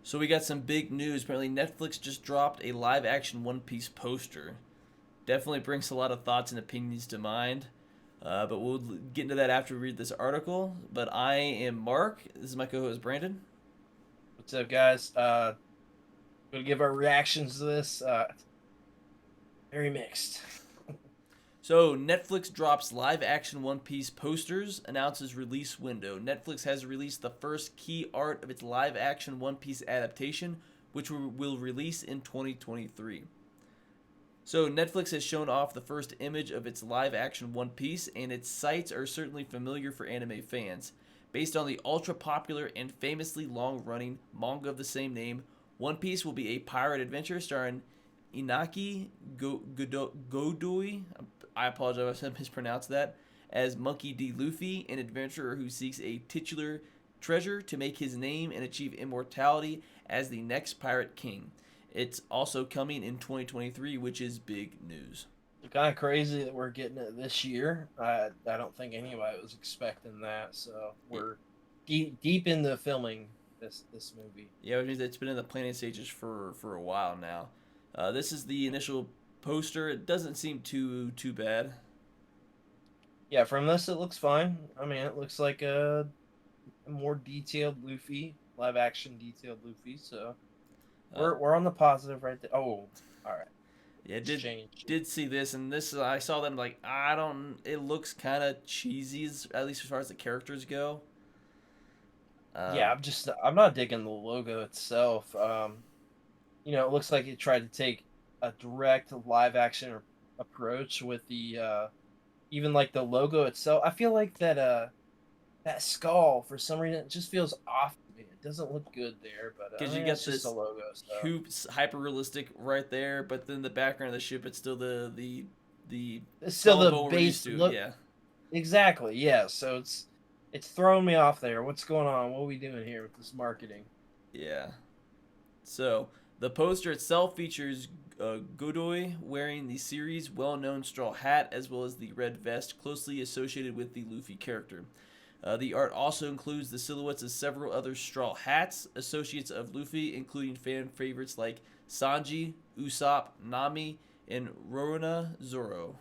So we got some big news. Apparently, Netflix just dropped a live-action One Piece poster. Definitely brings a lot of thoughts and opinions to mind. But we'll get into that after we read this article. But I am Mark. This is my co-host Brandon. What's up, guys? Gonna give our reactions to this. Very mixed. So Netflix drops live-action One Piece posters, announces release window. Netflix has released the first key art of its live-action One Piece adaptation, which will release in 2023. So Netflix has shown off the first image of its live-action One Piece, and its sights are certainly familiar for anime fans. Based on the ultra-popular and famously long-running manga of the same name, One Piece will be a pirate adventure starring Inaki Godoi. I apologize if I mispronounced that. As Monkey D. Luffy, an adventurer who seeks a titular treasure to make his name and achieve immortality as the next pirate king. It's also coming in 2023, which is big news. It's kind of crazy that we're getting it this year. I don't think anybody was expecting that. So Yeah, we're deep into filming this movie. yeah, which means it's been in the planning stages for a while now. This is the initial poster. It doesn't seem too bad. Yeah, from this it looks fine. I mean, it looks like a more detailed Luffy, live action detailed Luffy. So Uh, we're on the positive right there. Oh, all right, yeah, it's did changed. did see this, and this I saw them like I don't. It looks kind of cheesy, at least as far as the characters go. Yeah, Um, I'm not digging the logo itself. It looks like it tried to take a direct live action approach with the even like the logo itself. I feel like that skull for some reason it just feels off to me. It doesn't look good there, but I because you mean got it's just a this logo, so hoops hyper realistic right there, but then the background of the ship, it's still the it's still the Colombo we're used base to. look Yeah, exactly. Yeah, so it's throwing me off there. What's going on? What are we doing here with this marketing? yeah. So the poster itself features Godoy wearing the series' well-known straw hat as well as the red vest closely associated with the Luffy character. The art also includes the silhouettes of several other straw hats, associates of Luffy, including fan favorites like Sanji, Usopp, Nami, and Rorona Zoro.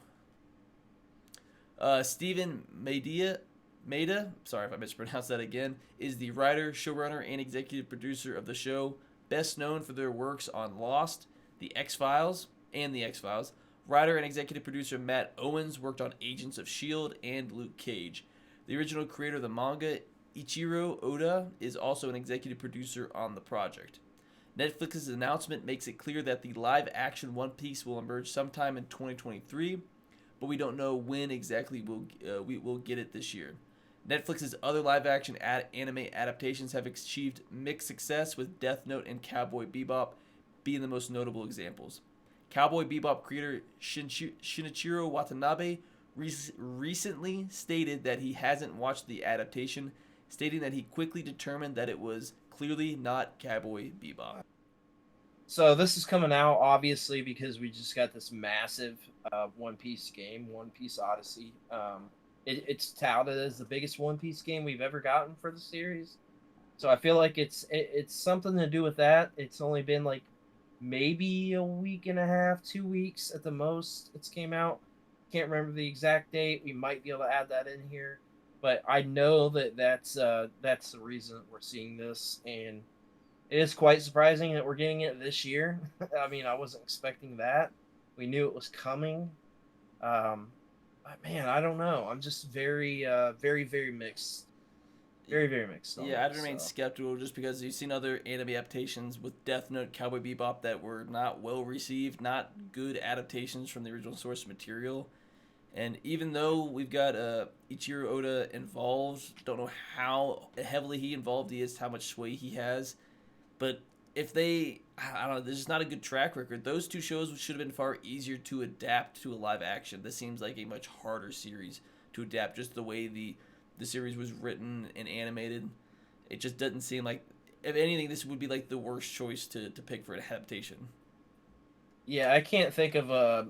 Stephen Maida, sorry if I mispronounced that again, is the writer, showrunner, and executive producer of the show, best known for their works on Lost, The X Files, and The X Files. Writer and executive producer Matt Owens worked on Agents of S.H.I.E.L.D. and Luke Cage. The original creator of the manga, Ichiro Oda, is also an executive producer on the project. Netflix's announcement makes it clear that the live action One Piece will emerge sometime in 2023, but we don't know when exactly we will get it this year. Netflix's other live-action anime adaptations have achieved mixed success, with Death Note and Cowboy Bebop being the most notable examples. Cowboy Bebop creator Shinichiro Watanabe recently stated that he hasn't watched the adaptation, stating that he quickly determined that it was clearly not Cowboy Bebop. So this is coming out obviously because we just got this massive One Piece game, One Piece Odyssey. It's touted as the biggest One Piece game we've ever gotten for the series. So I feel like it's something to do with that. It's only been like maybe a week and a half, 2 weeks at the most. It's came out. Can't remember the exact date. We might be able to add that in here, but I know that's the reason we're seeing this, and it is quite surprising that we're getting it this year. I mean, I wasn't expecting that. We knew it was coming. Um, but man, I don't know. I'm just very mixed, very mixed on Yeah, I'd this. remain So skeptical just because you've seen other anime adaptations with Death Note, Cowboy Bebop that were not well received, not good adaptations from the original source material. And even though we've got Ichiro Oda involved, don't know how heavily he involved he is, how much sway he has. But if they, I don't know, there's just not a good track record. Those two shows should have been far easier to adapt to a live action. This seems like a much harder series to adapt, just the way the series was written and animated. It just doesn't seem like, if anything, this would be like the worst choice to pick for an adaptation. yeah, I can't think of a.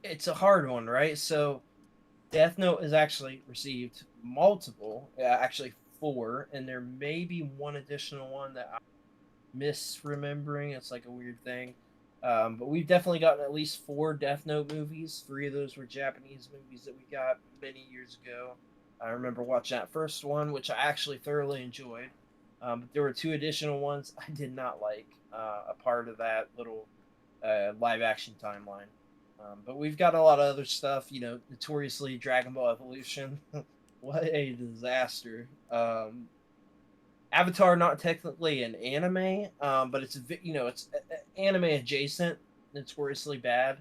It's a hard one, right? So Death Note has actually received multiple, actually four, and there may be one additional one that misremembering. It's like a weird thing. But we've definitely gotten at least 4 Death Note movies. 3 of those were Japanese movies that we got many years ago. I remember watching that first one, which I actually thoroughly enjoyed. But there were 2 additional ones I did not like, a part of that little live action timeline. But we've got a lot of other stuff, notoriously Dragon Ball Evolution. What a disaster. Avatar not technically an anime, but it's anime adjacent, notoriously bad.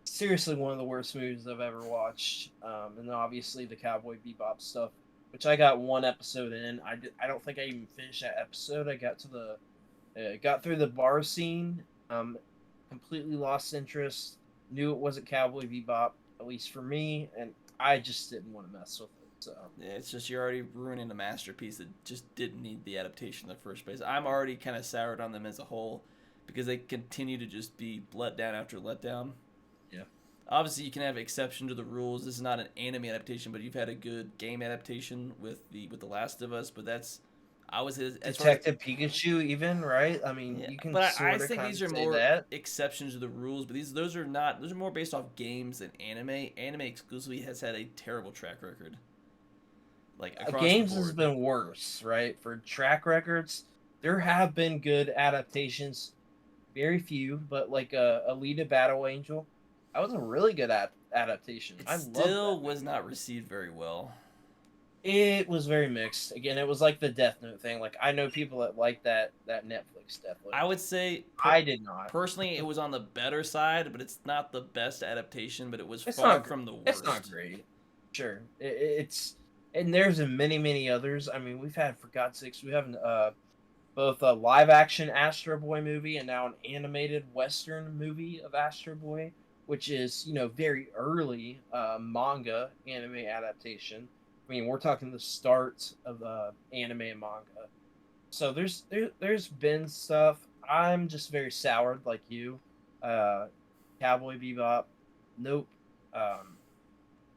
Seriously, one of the worst movies I've ever watched. And then obviously the Cowboy Bebop stuff, which I got 1 episode in. I don't think I even finished that episode. I got through the bar scene. Completely lost interest. Knew it wasn't Cowboy Bebop, at least for me, and I just didn't want to mess with it. So Yeah, it's just you're already ruining a masterpiece that just didn't need the adaptation in the first place. I'm already kind of soured on them as a whole because they continue to just be letdown after letdown. yeah. Obviously, you can have exception to the rules. This is not an anime adaptation, but you've had a good game adaptation with the Last of Us. But that's I was as far as Detective Pikachu, even, right? I mean, yeah, you can but I sort of think kind these of are say more that. exceptions to the rules. But those are more based off games than anime. Anime exclusively has had a terrible track record, like across the Games has board. been worse, right? For track records, there have been good adaptations, very few, but like Alita Battle Angel, that was a really good adaptation. It I loved still that was movie. not received very well. It was very mixed. Again, it was like the Death Note thing. Like I know people that like that Netflix Death Note. I would say I did not. personally it was on the better side, but it's not the best adaptation. But it was It's far not. from the It's not worst. great. Sure, it's and there's many others. I mean, we've had, for God's sakes, we have both a live action Astro Boy movie and now an animated Western movie of Astro Boy, which is very early manga anime adaptation. I mean, we're talking the start of anime and manga. So there's been stuff. I'm just very soured like you. Uh, Cowboy Bebop, nope. Um,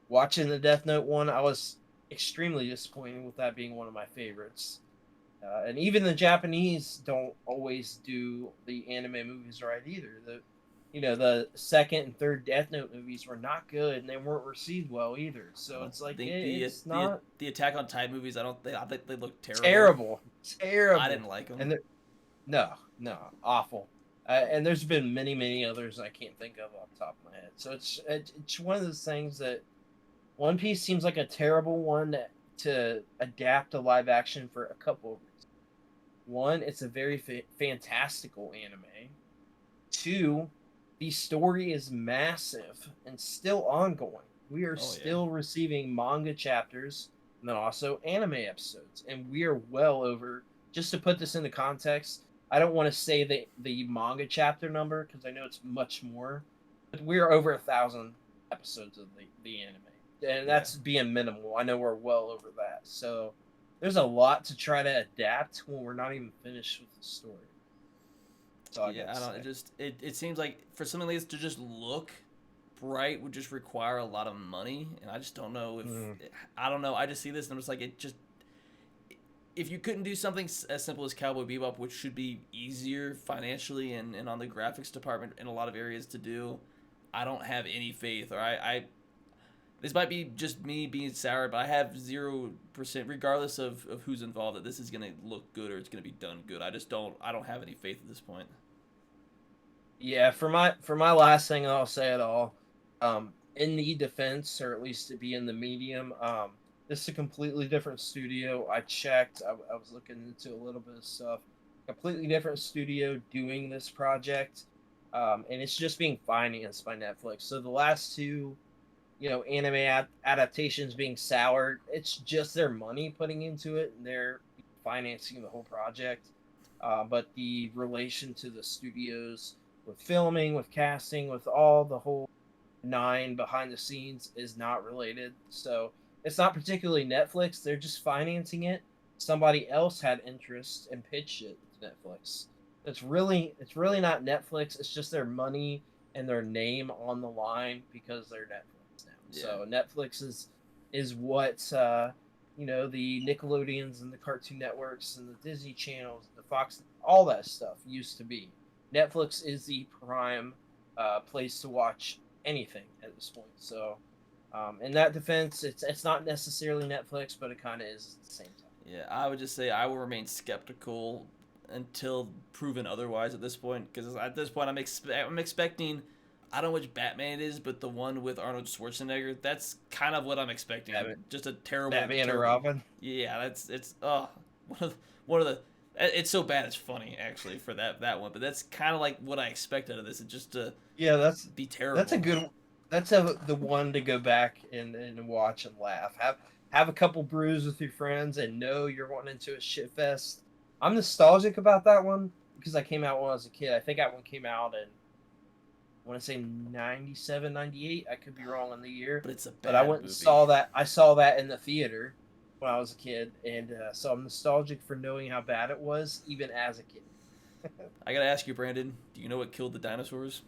Watching the Death Note one, I was extremely disappointed with that being one of my favorites. And even the Japanese don't always do the anime movies right either. The second and third Death Note movies were not good, and they weren't received well either. I So don't it's like think it's not the Attack on Titan movies. I think they look terrible. terrible, I terrible, didn't like them. and no, no, awful. And there's been many others I can't think of off the top of my head. So it's one of those things that One Piece seems like a terrible one to adapt to live action for a couple of reasons. One, it's a very fantastical anime. 2, the story is massive and still ongoing. We are Oh yeah. still receiving manga chapters and then also anime episodes. And we are well over, just to put this into context, I don't want to say the manga chapter number because I know it's much more, but we're over 1,000 episodes of the anime. And Yeah. that's being minimal. I know we're well over that. So there's a lot to try to adapt when we're not even finished with the story. That's all I got Yeah, to I don't. say. It seems like for something like this to just look bright would just require a lot of money, and I just don't know if Mm. I don't know. I just see this and I'm just like it just if you couldn't do something as simple as Cowboy Bebop, which should be easier financially and on the graphics department in a lot of areas to do, I don't have any faith. Or I this might be just me being sour, but I have 0%, regardless of who's involved, that this is gonna look good or it's gonna be done good. I don't have any faith at this point. Yeah, for my last thing I'll say at all, in the defense, or at least to be in the medium, this is a completely different studio. I checked. I was looking into a little bit of stuff. Completely different studio doing this project, and it's just being financed by Netflix. So the last 2, anime adaptations being soured, it's just their money putting into it, and they're financing the whole project. But the relation to the studios with filming, with casting, with all the whole 9 behind the scenes is not related. So it's not particularly Netflix. They're just financing it. Somebody else had interest and pitched it to Netflix. It's really not Netflix. It's just their money and their name on the line because they're Netflix now. Yeah. So Netflix is what the Nickelodeons and the Cartoon Networks and the Disney channels, the Fox, all that stuff used to be. Netflix is the prime place to watch anything at this point. So, in that defense, it's not necessarily Netflix, but it kind of is at the same time. Yeah, I would just say I will remain skeptical until proven otherwise at this point. Because at this point, I'm expecting. I don't know which Batman it is, but the one with Arnold Schwarzenegger. That's kind of what I'm expecting. Just a terrible Batman terrible, and Robin. Yeah, it's one of the. It's so bad it's funny actually for that one, but that's kind of like what I expect out of this. It's just to be terrible. That's a good. That's the one to go back and watch and laugh. Have a couple brews with your friends and know you're wanting into a shit fest. I'm nostalgic about that one because I came out when I was a kid. I think that one came out in, I want to say 97, 98. I could be wrong on the year. But it's a bad But I went movie. and saw that. I saw that in the theater when I was a kid, and so I'm nostalgic for knowing how bad it was, even as a kid. I gotta ask you, Brandon. Do you know what killed the dinosaurs?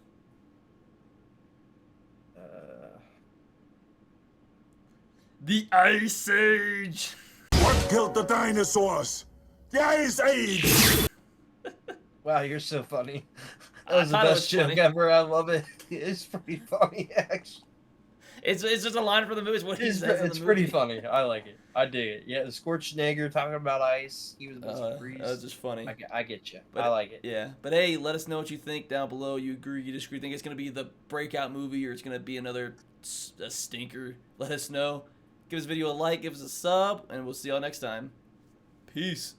The Ice Age. What killed the dinosaurs? The Ice Age! Wow, you're so funny. That was the best joke ever. I love it. It's pretty funny, actually. It's just a line from the movie. It's what he says in the movie. It's pretty funny. I like it. I dig it. Yeah, the Schwarzenegger talking about ice. He was Mr. Freeze. That was just funny. I get you. But I like it. Yeah. But hey, let us know what you think down below. You agree, you disagree? Think it's going to be the breakout movie or it's going to be another stinker? Let us know. Give this video a like, give us a sub, and we'll see y'all next time. Peace.